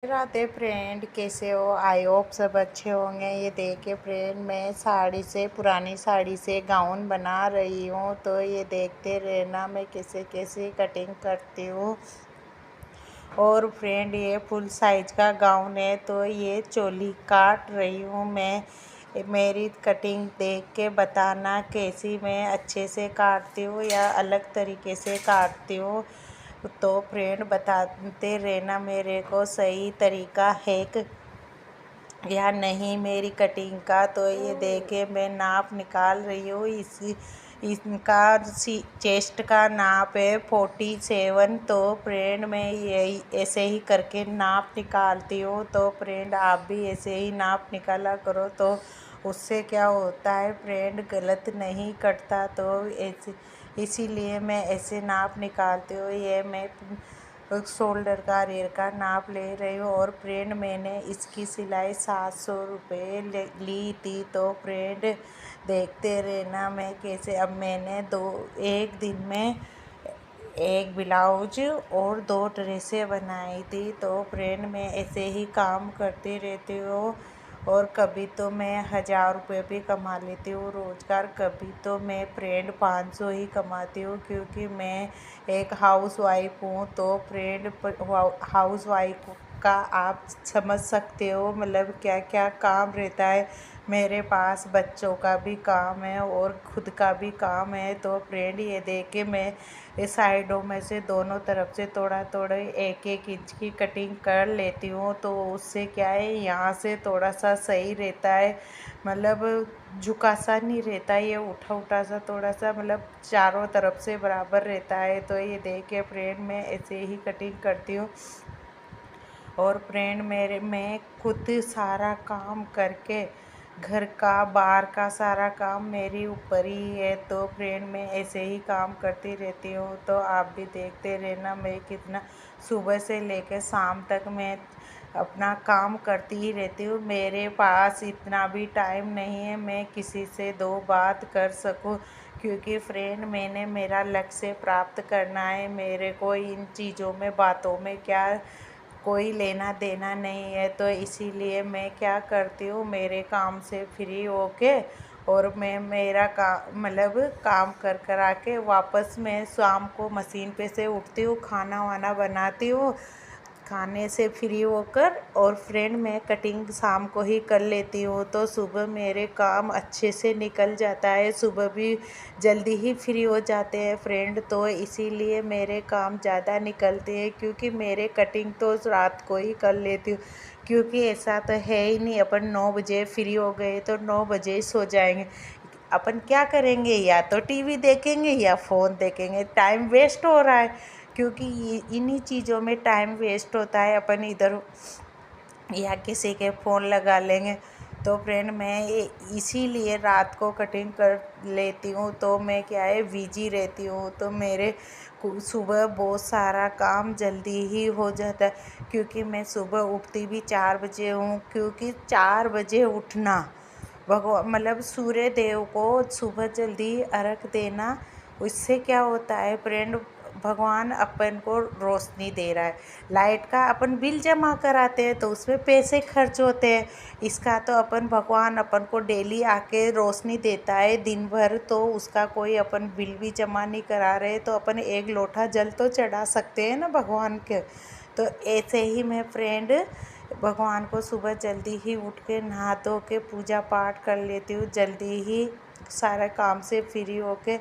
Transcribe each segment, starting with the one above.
Radhe friend, कैसे हो? I hope सब अच्छे होंगे। ये देखिए फ्रेंड, मैं पुरानी साड़ी से गाउन बना रही हूँ। तो ये देखते रहना मैं कैसे कैसे कटिंग करती हूँ। और फ्रेंड, ये फुल साइज का गाउन है। तो ये चोली काट रही हूँ मैं। मेरी कटिंग देख के बताना कैसी मैं अच्छे से काटती हूँ या अलग तरीके से काटती हूँ। तो फ्रेंड, बताते रहना मेरे को सही तरीका है या नहीं मेरी कटिंग का। तो ये देखे मैं नाप निकाल रही हूँ। इनका चेस्ट का नाप है 47। तो फ्रेंड, मैं यही ऐसे ही करके नाप निकालती हूँ। तो फ्रेंड, आप भी ऐसे ही नाप निकाला करो। तो उससे क्या होता है फ्रेंड, गलत नहीं कटता। तो ऐसे इसीलिए मैं ऐसे नाप निकालती हूँ। ये मैं शोल्डर का रेर का नाप ले रही हूँ। और फ्रेंड, मैंने इसकी सिलाई 700 रुपये ली थी। तो फ्रेंड, देखते रहना मैं कैसे। अब मैंने एक दिन में एक ब्लाउज और 2 ड्रेसें बनाई थी। तो फ्रेंड, मैं ऐसे ही काम करती रहती हूँ। और कभी तो मैं 1000 रुपये भी कमा लेती हूँ रोज़गार। कभी तो मैं फ्रेंड 500 ही कमाती हूँ, क्योंकि मैं एक हाउस वाइफ हूँ। तो फ्रेंड, हाउस वाइफ का आप समझ सकते हो मतलब क्या क्या काम रहता है। मेरे पास बच्चों का भी काम है और खुद का भी काम है। तो फ्रेंड, ये देख के मैं इस साइडों में से दोनों तरफ से थोड़ा थोड़ा 1-1 इंच की कटिंग कर लेती हूँ। तो उससे क्या है, यहाँ से थोड़ा सा सही रहता है, मतलब झुका सा नहीं रहता। ये उठा उठा सा थोड़ा सा मतलब चारों तरफ से बराबर रहता है। तो ये देख के फ्रेंड, मैं ऐसे ही कटिंग करती हूँ। और फ्रेंड, मैं खुद सारा काम करके घर का बाहर का सारा काम मेरे ऊपर ही है। तो फ्रेंड, मैं ऐसे ही काम करती रहती हूँ। तो आप भी देखते रहना मैं कितना सुबह से लेकर शाम तक मैं अपना काम करती ही रहती हूँ। मेरे पास इतना भी टाइम नहीं है मैं किसी से 2 बात कर सकूँ, क्योंकि फ्रेंड, मैंने मेरा लक्ष्य प्राप्त करना है। मेरे को इन चीज़ों में बातों में क्या कोई लेना देना नहीं है। तो इसीलिए मैं क्या करती हूँ, मेरे काम से फ्री होके और मैं मेरा मतलब काम कर आके वापस मैं शाम को मशीन पे से उठती हूँ, खाना वाना बनाती हूँ, खाने से फ्री होकर। और फ्रेंड, मैं कटिंग शाम को ही कर लेती हूँ। तो सुबह मेरे काम अच्छे से निकल जाता है, सुबह भी जल्दी ही फ्री हो जाते हैं फ्रेंड। तो इसीलिए मेरे काम ज़्यादा निकलते हैं, क्योंकि मेरे कटिंग तो रात को ही कर लेती हूँ। क्योंकि ऐसा तो है ही नहीं अपन 9 बजे फ्री हो गए तो 9 बजे ही सो जाएंगे। अपन क्या करेंगे, या तो टीवी देखेंगे या फ़ोन देखेंगे। टाइम वेस्ट हो रहा है, क्योंकि इन्हीं चीज़ों में टाइम वेस्ट होता है। अपन इधर या किसी के फ़ोन लगा लेंगे। तो फ्रेंड, मैं इसीलिए रात को कटिंग कर लेती हूँ। तो मैं क्या है, बिजी रहती हूँ। तो मेरे सुबह बहुत सारा काम जल्दी ही हो जाता है, क्योंकि मैं सुबह उठती भी 4 बजे हूँ। क्योंकि 4 बजे उठना, भगवान मतलब सूर्य देव को सुबह जल्दी अर्घ देना, उससे क्या होता है फ्रेंड, भगवान अपन को रोशनी दे रहा है। लाइट का अपन बिल जमा कराते हैं तो उसमें पैसे खर्च होते हैं। इसका तो अपन भगवान अपन को डेली आके रोशनी देता है दिन भर, तो उसका कोई अपन बिल भी जमा नहीं करा रहे तो अपन एक लोटा जल तो चढ़ा सकते हैं ना भगवान के। तो ऐसे ही मैं फ्रेंड भगवान को सुबह जल्दी ही उठ के नहा धो के पूजा पाठ कर लेती हूँ। जल्दी ही सारा काम से फ्री होके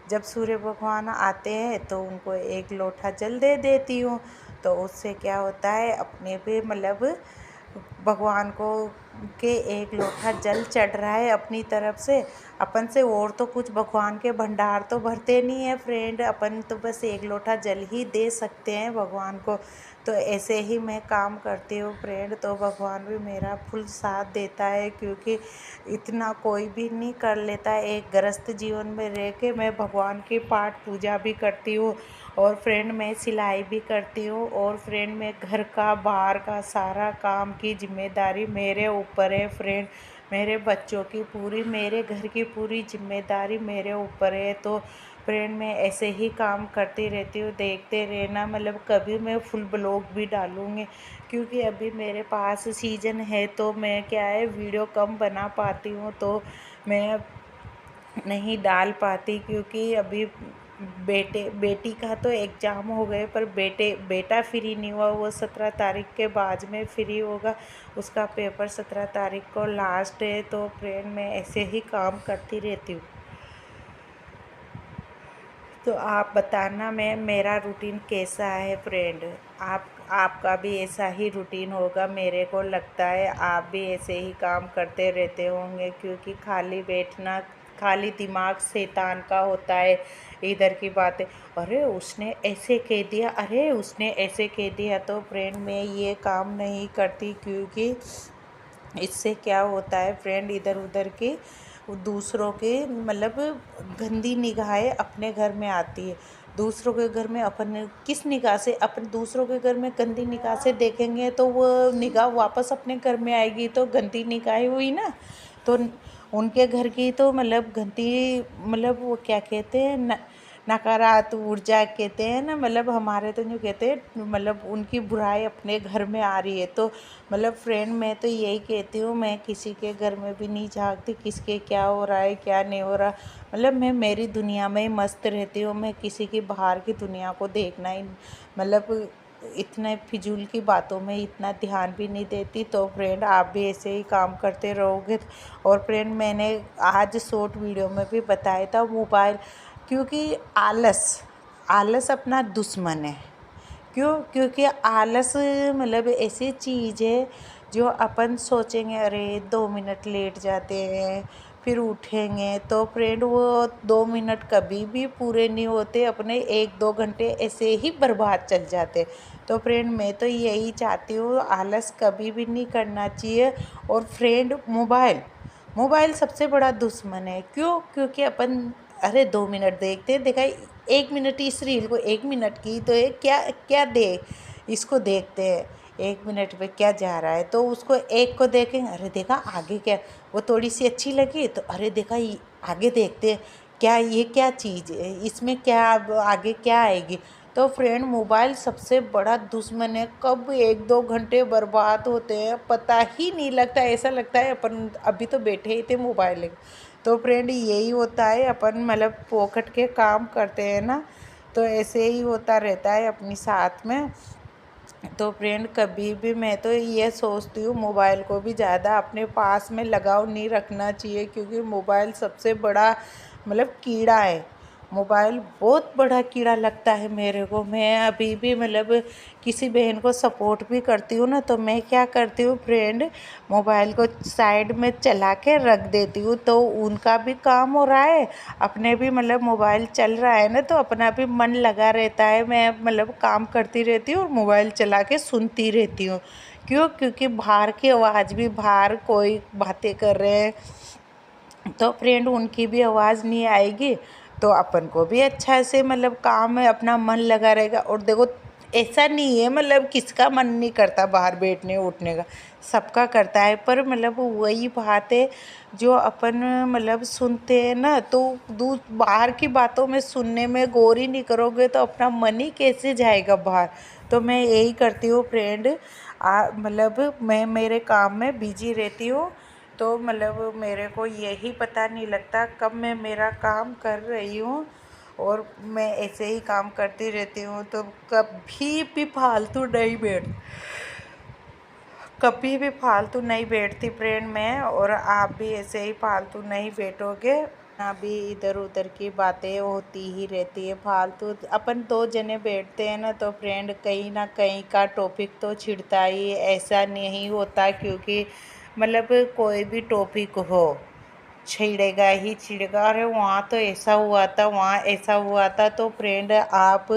जब सूर्य भगवान आते हैं तो उनको एक लोटा जल दे देती हूँ। तो उससे क्या होता है, अपने पे मतलब भगवान को के एक लोटा जल चढ़ रहा है अपनी तरफ से। अपन से और तो कुछ भगवान के भंडार तो भरते नहीं है फ्रेंड, अपन तो बस एक लोटा जल ही दे सकते हैं भगवान को। तो ऐसे ही मैं काम करती हूँ फ्रेंड। तो भगवान भी मेरा फुल साथ देता है, क्योंकि इतना कोई भी नहीं कर लेता। एक गृहस्थ जीवन में रह के मैं भगवान की पाठ पूजा भी करती हूँ, और फ्रेंड मैं सिलाई भी करती हूँ। और फ्रेंड मैं घर का बाहर का सारा काम की जिम्मेदारी मेरे ऊपर है फ्रेंड। मेरे बच्चों की पूरी, मेरे घर की पूरी जिम्मेदारी मेरे ऊपर है। तो फ्रेंड, मैं ऐसे ही काम करती रहती हूँ, देखते रहना। मतलब कभी मैं फुल ब्लॉग भी डालूँगी, क्योंकि अभी मेरे पास सीज़न है तो मैं क्या है वीडियो कम बना पाती हूँ, तो मैं नहीं डाल पाती क्योंकि अभी बेटी का तो एग्ज़ाम हो गए, पर बेटा फ्री नहीं हुआ। वो 17 तारीख के बाद में फ्री होगा। उसका पेपर 17 तारीख को लास्ट है। तो फ्रेंड मैं ऐसे ही काम करती रहती हूँ। तो आप बताना मेरा रूटीन कैसा है फ्रेंड। आपका भी ऐसा ही रूटीन होगा। मेरे को लगता है आप भी ऐसे ही काम करते रहते होंगे, क्योंकि खाली बैठना, खाली दिमाग शैतान का होता है। इधर की बातें, अरे उसने ऐसे कह दिया, अरे उसने ऐसे कह दिया। तो फ्रेंड मैं ये काम नहीं करती, क्योंकि इससे क्या होता है फ्रेंड, इधर उधर की दूसरों के मतलब गंदी निगाहें अपने घर में आती है। दूसरों के घर में अपन किस निगाह से, अपन दूसरों के घर में गंदी निगाह से देखेंगे तो वो निगाह वापस अपने घर में आएगी, तो गंदी निगाहें हुई ना। तो उनके घर की तो मतलब गंदी, मतलब वो क्या कहते हैं नकारात्मक ऊर्जा कहते हैं ना, मतलब हमारे तो जो कहते हैं मतलब उनकी बुराई अपने घर में आ रही है। तो मतलब फ्रेंड मैं तो यही कहती हूँ, मैं किसी के घर में भी नहीं झांकती किसके क्या हो रहा है क्या नहीं हो रहा। मतलब मैं मेरी दुनिया में ही मस्त रहती हूँ। मैं किसी की बाहर की दुनिया को देखना ही मतलब इतने फिजूल की बातों में इतना ध्यान भी नहीं देती। तो फ्रेंड आप भी ऐसे ही काम करते रहोगे। और फ्रेंड मैंने आज शॉर्ट वीडियो में भी बताया था मोबाइल, क्योंकि आलस अपना दुश्मन है। क्यों? क्योंकि आलस मतलब ऐसी चीज़ है जो अपन सोचेंगे अरे 2 मिनट लेट जाते हैं फिर उठेंगे, तो फ्रेंड वो 2 मिनट कभी भी पूरे नहीं होते, अपने 1-2 घंटे ऐसे ही बर्बाद चल जाते। तो फ्रेंड मैं तो यही चाहती हूँ, आलस कभी भी नहीं करना चाहिए। और फ्रेंड मोबाइल सबसे बड़ा दुश्मन है। क्यों? क्योंकि अपन अरे 2 मिनट देखते देखा 1 मिनट, इस रील को 1 मिनट की तो ये क्या क्या दे, इसको देखते हैं 1 मिनट में क्या जा रहा है, तो उसको एक को देखेंगे, अरे देखा आगे क्या, वो थोड़ी सी अच्छी लगी तो अरे देखा आगे देखते हैं क्या, ये क्या चीज़ है, इसमें क्या आगे क्या आएगी। तो फ्रेंड मोबाइल सबसे बड़ा दुश्मन है। कब 1-2 घंटे बर्बाद होते हैं पता ही नहीं लगता। ऐसा लगता है अपन अभी तो बैठे ही थे मोबाइल लेके। तो फ्रेंड यही होता है, अपन मतलब पोखट के काम करते हैं ना, तो ऐसे ही होता रहता है अपनी साथ में। तो फ्रेंड कभी भी मैं तो ये सोचती हूँ मोबाइल को भी ज़्यादा अपने पास में लगाव नहीं रखना चाहिए, क्योंकि मोबाइल सबसे बड़ा मतलब कीड़ा है। मोबाइल बहुत बड़ा कीड़ा लगता है मेरे को। मैं अभी भी मतलब किसी बहन को सपोर्ट भी करती हूँ ना, तो मैं क्या करती हूँ फ्रेंड, मोबाइल को साइड में चला के रख देती हूँ, तो उनका भी काम हो रहा है, अपने भी मतलब मोबाइल चल रहा है ना, तो अपना भी मन लगा रहता है। मैं मतलब काम करती रहती हूँ और मोबाइल चला के सुनती रहती हूँ। क्यों? क्योंकि बाहर की आवाज़ भी, बाहर कोई बातें कर रहे हैं तो फ्रेंड उनकी भी आवाज़ नहीं आएगी, तो अपन को भी अच्छा से मतलब काम में अपना मन लगा रहेगा। और देखो ऐसा नहीं है मतलब किसका मन नहीं करता बाहर बैठने उठने का, सबका करता है, पर मतलब वही बात है जो अपन मतलब सुनते हैं ना, तो बाहर की बातों में सुनने में गौर ही नहीं करोगे तो अपना मन ही कैसे जाएगा बाहर। तो मैं यही करती हूँ फ्रेंड, मतलब मैं मेरे काम में बिजी रहती हूँ, तो मतलब मेरे को यही पता नहीं लगता कब मैं मेरा काम कर रही हूँ, और मैं ऐसे ही काम करती रहती हूँ। तो कभी भी फालतू नहीं बैठती फ्रेंड मैं, और आप भी ऐसे ही फालतू नहीं बैठोगे। अभी इधर उधर की बातें होती ही रहती है फालतू। अपन 2 जने बैठते हैं ना, तो फ्रेंड कहीं ना कहीं का टॉपिक तो छिड़ता ही, ऐसा नहीं होता क्योंकि मतलब कोई भी टॉपिक हो छिड़ेगा ही छिड़ेगा, अरे वहाँ तो ऐसा हुआ था, वहाँ ऐसा हुआ था। तो फ्रेंड आप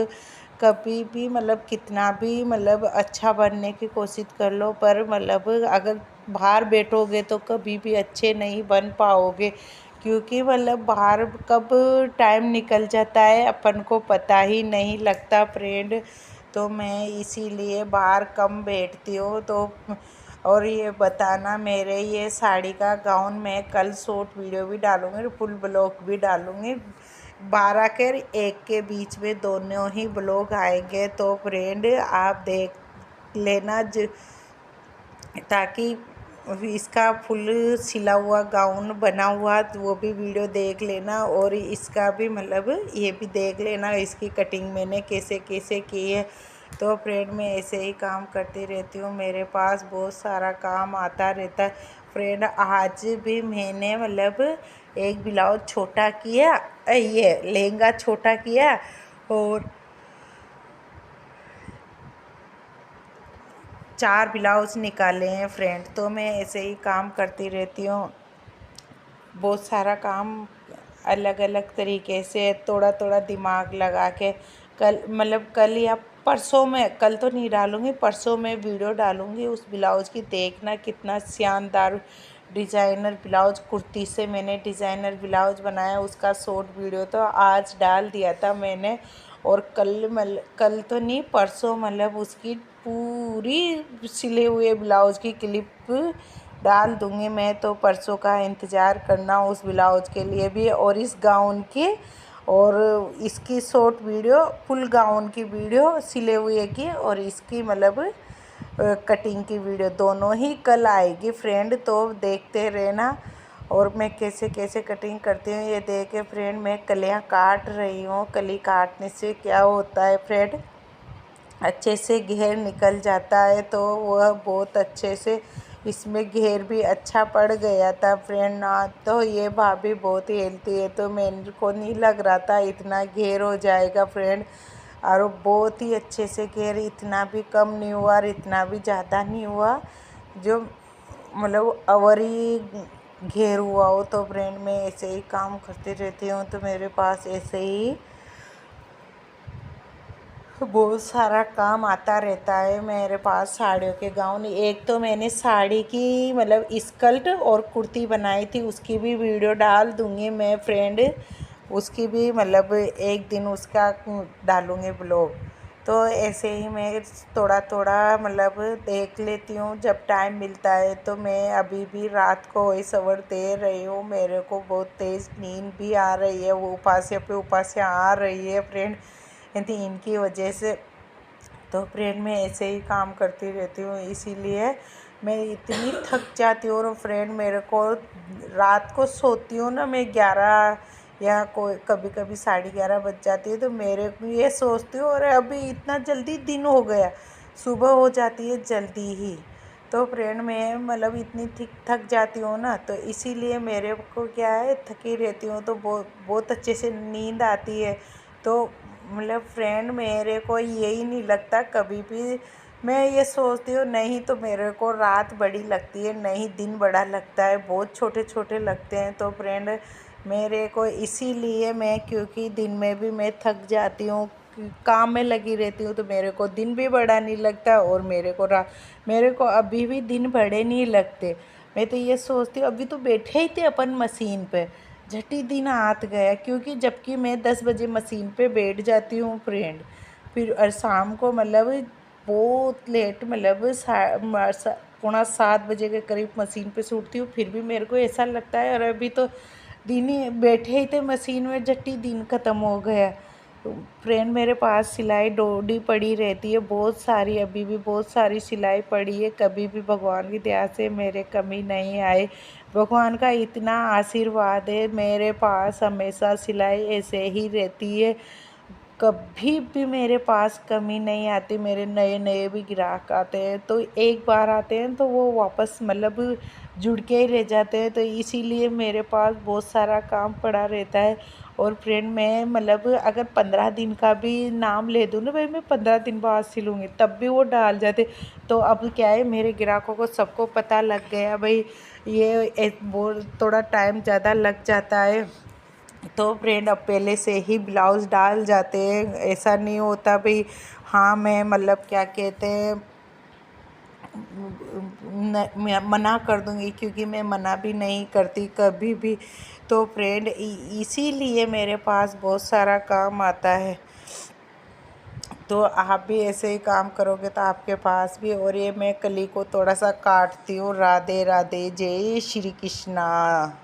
कभी भी मतलब कितना भी मतलब अच्छा बनने की कोशिश कर लो, पर मतलब अगर बाहर बैठोगे तो कभी भी अच्छे नहीं बन पाओगे, क्योंकि मतलब बाहर कब टाइम निकल जाता है अपन को पता ही नहीं लगता फ्रेंड। तो मैं इसीलिए बाहर कम बैठती हूँ। तो और ये बताना, मेरे ये साड़ी का गाउन मैं कल शॉर्ट वीडियो भी डालूँगी, फुल ब्लॉग भी डालूँगी, 12 के 1 के बीच में दोनों ही ब्लॉग आएंगे। तो फ्रेंड आप देख लेना ताकि इसका फुल सिला हुआ गाउन बना हुआ तो वो भी वीडियो देख लेना, और इसका भी मतलब ये भी देख लेना इसकी कटिंग मैंने कैसे कैसे की है। तो फ्रेंड मैं ऐसे ही काम करती रहती हूँ, मेरे पास बहुत सारा काम आता रहता है। फ्रेंड आज भी मैंने मतलब एक ब्लाउज छोटा किया, ये लहंगा छोटा किया और 4 ब्लाउज निकाले हैं फ्रेंड। तो मैं ऐसे ही काम करती रहती हूँ, बहुत सारा काम अलग अलग तरीके से थोड़ा थोड़ा दिमाग लगा के। कल मतलब कल या परसों में, कल तो नहीं डालूँगी, परसों में वीडियो डालूँगी उस ब्लाउज़ की। देखना कितना शानदार डिज़ाइनर ब्लाउज, कुर्ती से मैंने डिज़ाइनर ब्लाउज बनाया, उसका शॉर्ट वीडियो तो आज डाल दिया था मैंने। और कल तो नहीं परसों मतलब उसकी पूरी सिले हुए ब्लाउज की क्लिप डाल दूँगी मैं। तो परसों का इंतज़ार करना उस ब्लाउज के लिए भी, और इस गाउन की और इसकी शॉर्ट वीडियो, फुल गाउन की वीडियो सिले हुए की और इसकी मतलब कटिंग की वीडियो दोनों ही कल आएगी फ्रेंड। तो देखते रहना और मैं कैसे कैसे कटिंग करती हूँ ये देखे फ्रेंड। मैं कलियाँ काट रही हूँ, कली काटने से क्या होता है फ्रेंड, अच्छे से घेर निकल जाता है। तो वह बहुत अच्छे से इसमें घेर भी अच्छा पड़ गया था फ्रेंड ना। तो ये भाभी बहुत हेल्थी है, तो मेरे को नहीं लग रहा था इतना घेर हो जाएगा फ्रेंड, और बहुत ही अच्छे से घेर, इतना भी कम नहीं हुआ और इतना भी ज़्यादा नहीं हुआ जो मतलब अवरी घेर हुआ हो। तो फ्रेंड मैं ऐसे ही काम करती रहती हूँ, तो मेरे पास ऐसे ही बहुत सारा काम आता रहता है मेरे पास। साड़ियों के गाउन, एक तो मैंने साड़ी की मतलब स्कर्ट और कुर्ती बनाई थी, उसकी भी वीडियो डाल दूँगी मैं फ्रेंड, उसकी भी मतलब एक दिन उसका डालूँगी ब्लॉग। तो ऐसे ही मैं थोड़ा थोड़ा मतलब देख लेती हूँ जब टाइम मिलता है। तो मैं अभी भी रात को वॉइस ओवर दे रही हूँ, मेरे को बहुत तेज़ नींद भी आ रही है, वो उपास्य पे उपास्य आ रही है फ्रेंड, यदि इनकी वजह से। तो फ्रेंड मैं ऐसे ही काम करती रहती हूँ, इसीलिए मैं इतनी थक जाती हूँ। और फ्रेंड मेरे को रात को सोती हूँ ना मैं 11 या कोई कभी कभी 11:30 बज जाती है, तो मेरे को ये सोचती हूँ अरे अभी इतना जल्दी दिन हो गया, सुबह हो जाती है जल्दी ही। तो फ्रेंड मैं मतलब इतनी थक जाती हूँ ना, तो इसीलिए मेरे को क्या है, थकी रहती हूँ तो बहुत अच्छे से नींद आती है। तो मतलब फ्रेंड मेरे को यही नहीं लगता कभी भी, मैं ये सोचती हूँ नहीं तो मेरे को रात बड़ी लगती है, नहीं दिन बड़ा लगता है, बहुत छोटे छोटे लगते हैं। तो फ्रेंड मेरे को इसीलिए मैं, क्योंकि दिन में भी मैं थक जाती हूँ, काम में लगी रहती हूँ, तो मेरे को दिन भी बड़ा नहीं लगता और मेरे को अभी भी दिन बड़े नहीं लगते। मैं तो ये सोचती हूँ अभी तो बैठे ही थे अपन मशीन पे, झटी दिन आत गया, क्योंकि जबकि मैं 10 बजे मशीन पे बैठ जाती हूँ फ्रेंड, फिर और शाम को मतलब बहुत लेट मतलब 6:45 के करीब मशीन पे से उठती हूँ, फिर भी मेरे को ऐसा लगता है और अभी तो दिन ही बैठे ही थे मशीन में, झट्टी दिन ख़त्म हो गया। तो फ्रेंड मेरे पास सिलाई डोडी पड़ी रहती है बहुत सारी, अभी भी बहुत सारी सिलाई पड़ी है, कभी भी भगवान की दया से मेरे कमी नहीं आए। भगवान का इतना आशीर्वाद है मेरे पास, हमेशा सिलाई ऐसे ही रहती है, कभी भी मेरे पास कमी नहीं आती। मेरे नए नए भी ग्राहक आते हैं तो एक बार आते हैं तो वो वापस मतलब जुड़ के ही रह जाते हैं, तो इसीलिए मेरे पास बहुत सारा काम पड़ा रहता है। और फ्रेंड मैं मतलब अगर 15 दिन का भी नाम ले दूँ ना भाई, मैं 15 दिन बाद सिलूँगी, तब भी वो डाल जाते। तो अब क्या है, मेरे ग्राहकों को सबको पता लग गया भाई ये वो थोड़ा टाइम ज़्यादा लग जाता है, तो फ्रेंड अब पहले से ही ब्लाउज़ डाल जाते हैं। ऐसा नहीं होता भाई, हाँ मैं मतलब क्या कहते हैं मैं मना कर दूँगी, क्योंकि मैं मना भी नहीं करती कभी भी। तो फ्रेंड इसीलिए मेरे पास बहुत सारा काम आता है, तो आप भी ऐसे ही काम करोगे तो आपके पास भी। और ये मैं कली को थोड़ा सा काटती हूँ। राधे राधे, जय श्री कृष्णा।